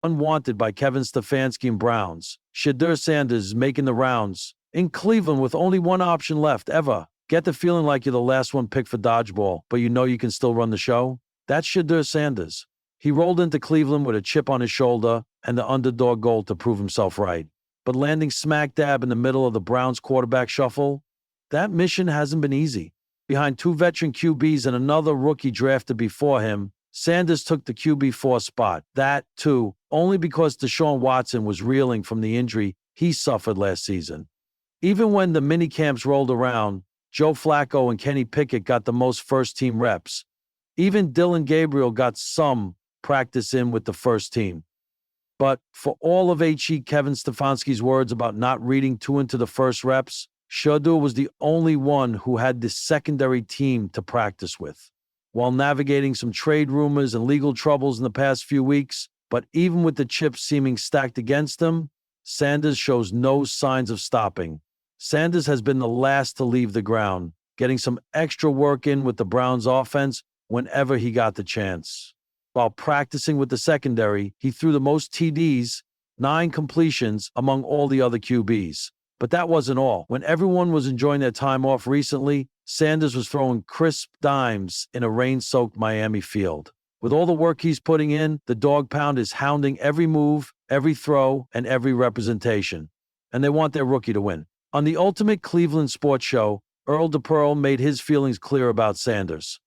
Unwanted by Kevin Stefanski and Browns. Shedeur Sanders is making the rounds in Cleveland with only one option left ever. Get the feeling like you're the last one picked for dodgeball, but you know you can still run the show? That's Shedeur Sanders. He rolled into Cleveland with a chip on his shoulder and the underdog goal to prove himself right. But landing smack dab in the middle of the Browns quarterback shuffle, that mission hasn't been easy. Behind two veteran QBs and another rookie drafted before him, Sanders took the QB4 spot. That, too, only because Deshaun Watson was reeling from the injury he suffered last season. Even when the minicamps rolled around, Joe Flacco and Kenny Pickett got the most first-team reps. Even Dylan Gabriel got some practice in with the first team. But for all of H.E. Kevin Stefanski's words about not reading too into the first reps, Shedeur was the only one who had this secondary team to practice with. While navigating some trade rumors and legal troubles in the past few weeks, but even with the chips seeming stacked against him, Sanders shows no signs of stopping. Sanders has been the last to leave the ground, getting some extra work in with the Browns offense whenever he got the chance. While practicing with the secondary, he threw the most TDs, 9 completions, among all the other QBs. But that wasn't all. When everyone was enjoying their time off recently, Sanders was throwing crisp dimes in a rain-soaked Miami field. With all the work he's putting in, the dog pound is hounding every move, every throw, and every representation. And they want their rookie to win. On the Ultimate Cleveland Sports Show, Earl DePearl made his feelings clear about Sanders.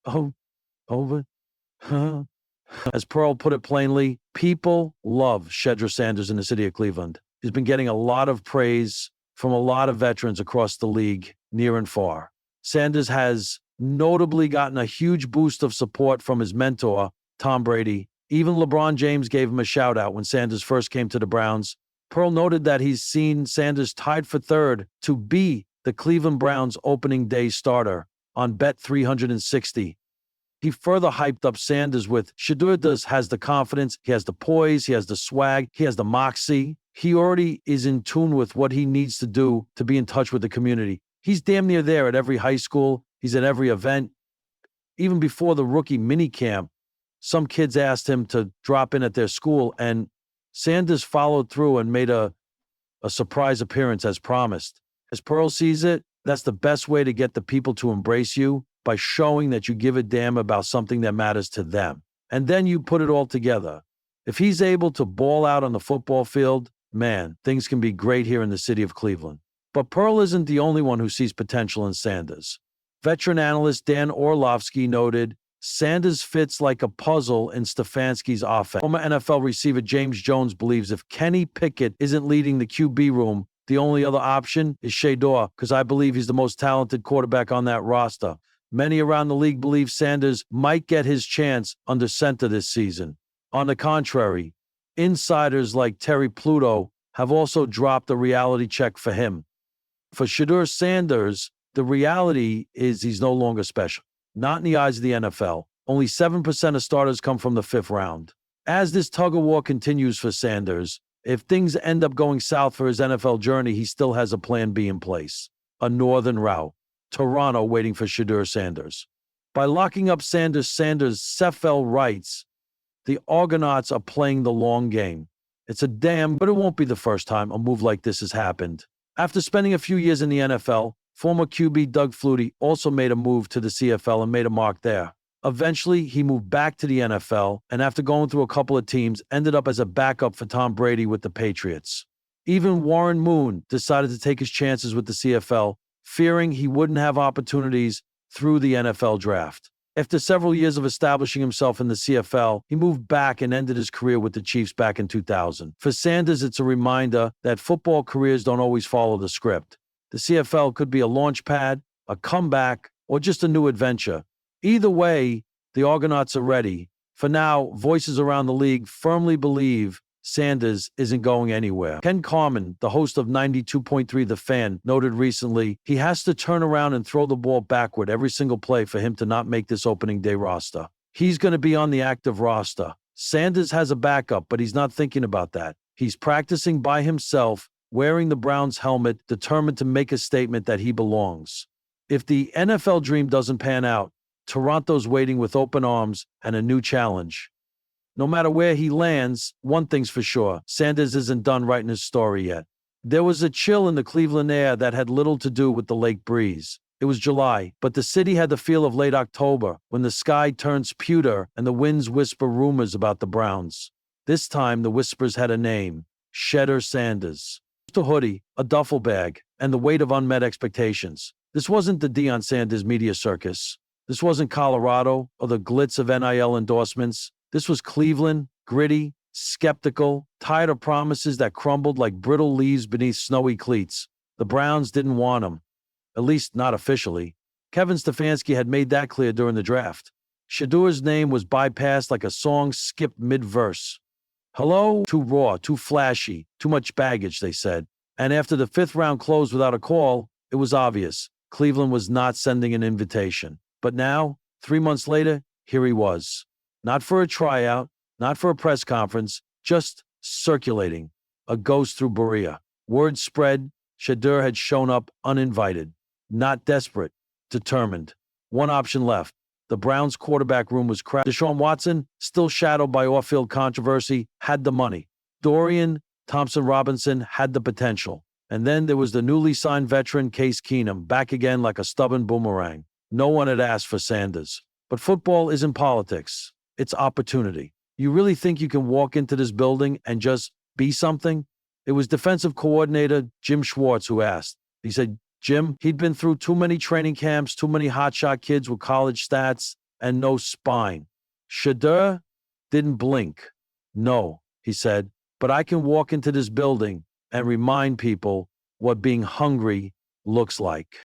As Pearl put it plainly, people love Shedeur Sanders in the city of Cleveland. He's been getting a lot of praise from a lot of veterans across the league, near and far. Sanders has notably gotten a huge boost of support from his mentor, Tom Brady. Even LeBron James gave him a shout-out when Sanders first came to the Browns. Pearl noted that he's seen Sanders tied for third to be the Cleveland Browns opening day starter on Bet 360. He further hyped up Sanders with, Shedeur has the confidence, he has the poise, he has the swag, he has the moxie. He already is in tune with what he needs to do to be in touch with the community. He's damn near there at every high school. He's at every event. Even before the rookie minicamp, some kids asked him to drop in at their school, and Sanders followed through and made a surprise appearance as promised. As Pearl sees it, that's the best way to get the people to embrace you, by showing that you give a damn about something that matters to them. And then you put it all together. If he's able to ball out on the football field, man, things can be great here in the city of Cleveland. But Pearl isn't the only one who sees potential in Sanders. Veteran analyst Dan Orlovsky noted, Sanders fits like a puzzle in Stefanski's offense. Former NFL receiver James Jones believes if Kenny Pickett isn't leading the QB room, the only other option is Shedeur, because I believe he's the most talented quarterback on that roster. Many around the league believe Sanders might get his chance under center this season. On the contrary, insiders like Terry Pluto have also dropped a reality check for him. For Shedeur Sanders, the reality is he's no longer special. Not in the eyes of the NFL. Only 7% of starters come from the 5th round. As this tug-of-war continues for Sanders, if things end up going south for his NFL journey, he still has a plan B in place. A northern route. Toronto waiting for Shedeur Sanders. By locking up Sanders' CFL rights, the Argonauts are playing the long game. It's a damn, but it won't be the first time a move like this has happened. After spending a few years in the NFL, former QB Doug Flutie also made a move to the CFL and made a mark there. Eventually, he moved back to the NFL, and after going through a couple of teams, ended up as a backup for Tom Brady with the Patriots. Even Warren Moon decided to take his chances with the CFL, fearing he wouldn't have opportunities through the NFL draft. After several years of establishing himself in the CFL, he moved back and ended his career with the Chiefs back in 2000. For Sanders, it's a reminder that football careers don't always follow the script. The CFL could be a launch pad, a comeback, or just a new adventure. Either way, the Argonauts are ready. For now, voices around the league firmly believe Sanders isn't going anywhere. Ken Carman, the host of 92.3 The Fan, noted recently, he has to turn around and throw the ball backward every single play for him to not make this opening day roster. He's going to be on the active roster. Sanders has a backup, but he's not thinking about that. He's practicing by himself, wearing the Browns helmet, determined to make a statement that he belongs. If the NFL dream doesn't pan out, Toronto's waiting with open arms and a new challenge. No matter where he lands, one thing's for sure, Sanders isn't done writing his story yet. There was a chill in the Cleveland air that had little to do with the lake breeze. It was July, but the city had the feel of late October when the sky turns pewter and the winds whisper rumors about the Browns. This time, the whispers had a name: Shedeur Sanders. Just a hoodie, a duffel bag, and the weight of unmet expectations. This wasn't the Deion Sanders media circus. This wasn't Colorado or the glitz of NIL endorsements. This was Cleveland, gritty, skeptical, tired of promises that crumbled like brittle leaves beneath snowy cleats. The Browns didn't want him, at least not officially. Kevin Stefanski had made that clear during the draft. Shedeur's name was bypassed like a song skipped mid-verse. Hello? Too raw, too flashy, too much baggage, they said. And after the fifth round closed without a call, it was obvious. Cleveland was not sending an invitation. But now, 3 months later, here he was. Not for a tryout, not for a press conference, just circulating. A ghost through Berea. Word spread, Shedeur had shown up uninvited. Not desperate, determined. One option left. The Browns' quarterback room was crowded. Deshaun Watson, still shadowed by off-field controversy, had the money. Dorian Thompson-Robinson had the potential. And then there was the newly signed veteran Case Keenum, back again like a stubborn boomerang. No one had asked for Sanders. But football isn't politics. It's opportunity. You really think you can walk into this building and just be something? It was defensive coordinator Jim Schwartz who asked. He said, Jim, he'd been through too many training camps, too many hotshot kids with college stats, and no spine. Shedeur didn't blink. No, he said, but I can walk into this building and remind people what being hungry looks like.